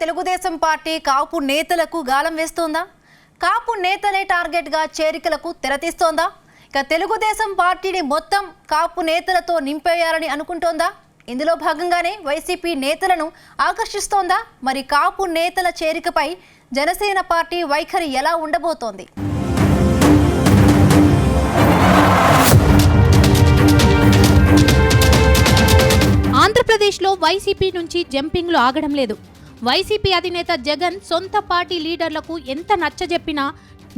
Telugu Desam party కాపు నేతలకు గాలం వేస్తోందా? కాపు నేతలే టార్గెట్గా చేరికలకు తెరతీస్తోందా? ఇక తెలుగుదేశం పార్టీని మొత్తం కాపు నేతలతో నింపేయాలని అనుకుంటోందా? ఇందులో భాగంగానే వైసీపీ నేతలను ఆకర్షిస్తోందా? మరి కాపు నేతల చేరికపై జనసేన పార్టీ వైఖరి ఎలా ఉండబోతోంది? ఆంధ్రప్రదేశ్లో వైసీపీ నుంచి జంపింగ్లు ఆగడం లేదు. వైసీపీ అధినేత జగన్ సొంత పార్టీ లీడర్లకు ఎంత నచ్చజెప్పినా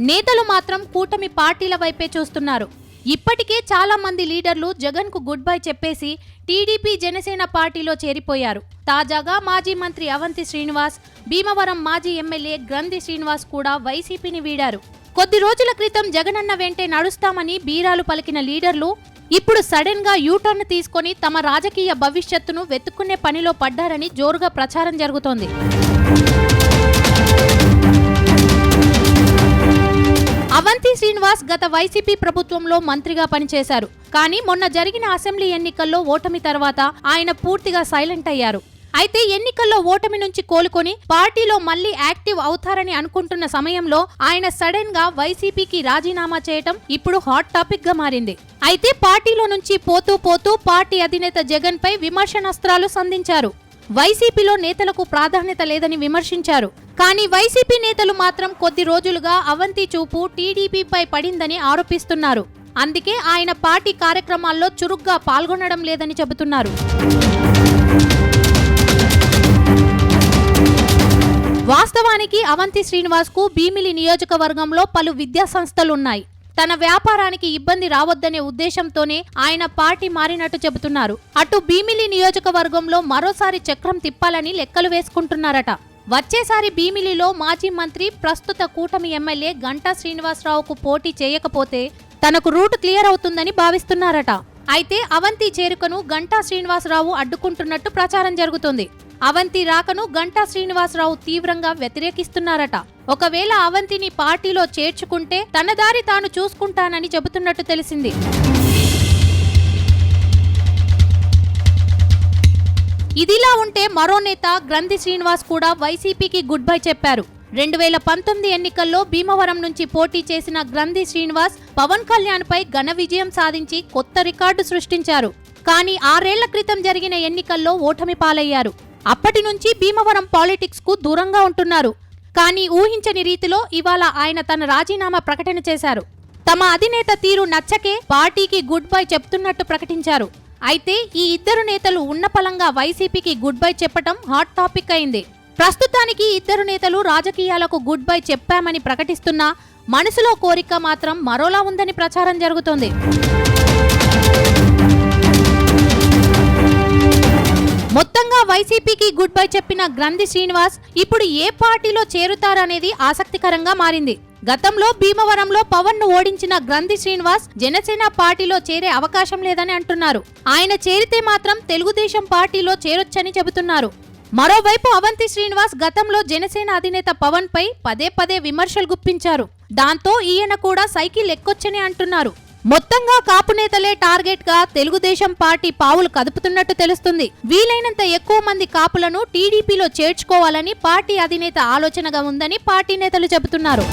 నేతలు మాత్రం కూటమి పార్టీల వైపే చూస్తున్నారు. ఇప్పటికే చాలా మంది లీడర్లు జగన్ కు గుడ్ బై చెప్పేసి టీడీపీ జనసేన పార్టీలో చేరిపోయారు. తాజాగా మాజీ మంత్రి అవంతి శ్రీనివాస్, భీమవరం మాజీ ఎమ్మెల్యే గ్రంథి శ్రీనివాస్ కూడా వైసీపీని వీడారు. కొద్ది రోజుల క్రితం జగనన్న వెంటే నడుస్తామని బీరాలు పలికిన లీడర్లు ఇప్పుడు సడన్ గా యూటర్న్ తీసుకొని తమ రాజకీయ భవిష్యత్తును వెతుక్కునే పనిలో పడ్డారని జోరుగా ప్రచారం జరుగుతోంది. అవంతి శ్రీనివాస్ గత వైసీపీ ప్రభుత్వంలో మంత్రిగా పనిచేశారు. కానీ మొన్న జరిగిన అసెంబ్లీ ఎన్నికల్లో ఓటమి తర్వాత ఆయన పూర్తిగా సైలెంట్ అయ్యారు. అయితే ఎన్నికల్లో ఓటమి నుంచి కోలుకొని పార్టీలో మళ్లీ యాక్టివ్ అవుతారని అనుకుంటున్న సమయంలో ఆయన సడన్ గా వైసీపీకి రాజీనామా చేయటం ఇప్పుడు హాట్ టాపిక్ గా మారింది. అయితే పార్టీలో నుంచి పోతూ పార్టీ అధినేత జగన్ పై విమర్శనాస్త్రాలు సంధించారు. వైసీపీలో నేతలకు ప్రాధాన్యత లేదని విమర్శించారు. కానీ వైసీపీ నేతలు మాత్రం కొద్ది రోజులుగా అవంతి చూపు టీడీపీపై పడిందని ఆరోపిస్తున్నారు. అందుకే ఆయన పార్టీ కార్యక్రమాల్లో చురుగ్గా పాల్గొనడం లేదని చెబుతున్నారు. వాస్తవానికి అవంతి శ్రీనివాస్ కు భీమిలి నియోజకవర్గంలో పలు విద్యా సంస్థలున్నాయి. తన వ్యాపారానికి ఇబ్బంది రావద్దనే ఉద్దేశంతోనే ఆయన పార్టీ మారినట్టు చెబుతున్నారు. అటు భీమిలి నియోజకవర్గంలో మరోసారి చక్రం తిప్పాలని లెక్కలు వేసుకుంటున్నారట. వచ్చేసారి భీమిలిలో మాజీ మంత్రి, ప్రస్తుత కూటమి ఎమ్మెల్యే గంటా శ్రీనివాసరావుకు పోటీ చేయకపోతే తనకు రూట్ క్లియర్ అవుతుందని భావిస్తున్నారట. అయితే అవంతి చేరుకను గంటా శ్రీనివాసరావు అడ్డుకుంటున్నట్టు ప్రచారం జరుగుతుంది. అవంతి రాకను గంటా శ్రీనివాసరావు తీవ్రంగా వ్యతిరేకిస్తున్నారట. ఒకవేళ అవంతిని పార్టీలో చేర్చుకుంటే తన దారి తాను చూసుకుంటానని చెబుతున్నట్టు తెలిసింది. ఇదిలా ఉంటే మరో నేత గ్రంథి శ్రీనివాస్ కూడా వైసీపీకి గుడ్ బై చెప్పారు. 2019 ఎన్నికల్లో భీమవరం నుంచి పోటీ చేసిన గ్రంథి శ్రీనివాస్ పవన్ కళ్యాణ్ పై ఘన విజయం సాధించి కొత్త రికార్డు సృష్టించారు. కానీ 6 ఏళ్ల క్రితం జరిగిన ఎన్నికల్లో ఓటమి పాలయ్యారు. అప్పటి నుంచి భీమవరం పాలిటిక్స్ కు దూరంగా ఉంటున్నారు. కానీ ఊహించని రీతిలో ఇవాళ ఆయన తన రాజీనామా ప్రకటన చేశారు. తమ అధినేత తీరు నచ్చకే పార్టీకి గుడ్ బై చెప్తున్నట్టు ప్రకటించారు. అయితే ఈ ఇద్దరు నేతలు ఉన్నపలంగా వైసీపీకి గుడ్ బై చెప్పడం హాట్ టాపిక్ అయింది. ప్రస్తుతానికి ఇద్దరు నేతలు రాజకీయాలకు గుడ్ బై చెప్పామని ప్రకటిస్తున్నా మనసులో కోరిక మాత్రం మరోలా ఉందని ప్రచారం జరుగుతోంది. మొత్తంగా వైసీపీకి గుడ్ బై చెప్పిన గ్రంథి శ్రీనివాస్ ఇప్పుడు ఏ పార్టీలో చేరుతారనేది ఆసక్తికరంగా మారింది. గతంలో భీమవరంలో పవన్ ను ఓడించిన గ్రంథి శ్రీనివాస్ జనసేన పార్టీలో చేరే అవకాశం లేదని అంటున్నారు. ఆయన చేరితే మాత్రం తెలుగుదేశం పార్టీలో చేరొచ్చని చెబుతున్నారు. మరోవైపు అవంతి శ్రీనివాస్ గతంలో జనసేన అధినేత పవన్ పై పదే విమర్శలు గుప్పించారు. దాంతో ఈయన కూడా సైకిల్ ఎక్కొచ్చని అంటున్నారు. మొత్తంగా కాపు నేతలే టార్గెట్ గా తెలుగుదేశం పార్టీ పావులు కదుపుతున్నట్టు తెలుస్తుంది. వీలైనంత ఎక్కువ మంది కాపులను టీడీపీలో చేర్చుకోవాలని పార్టీ అధినేత ఆలోచనగా ఉందని పార్టీ నేతలు చెబుతున్నారు.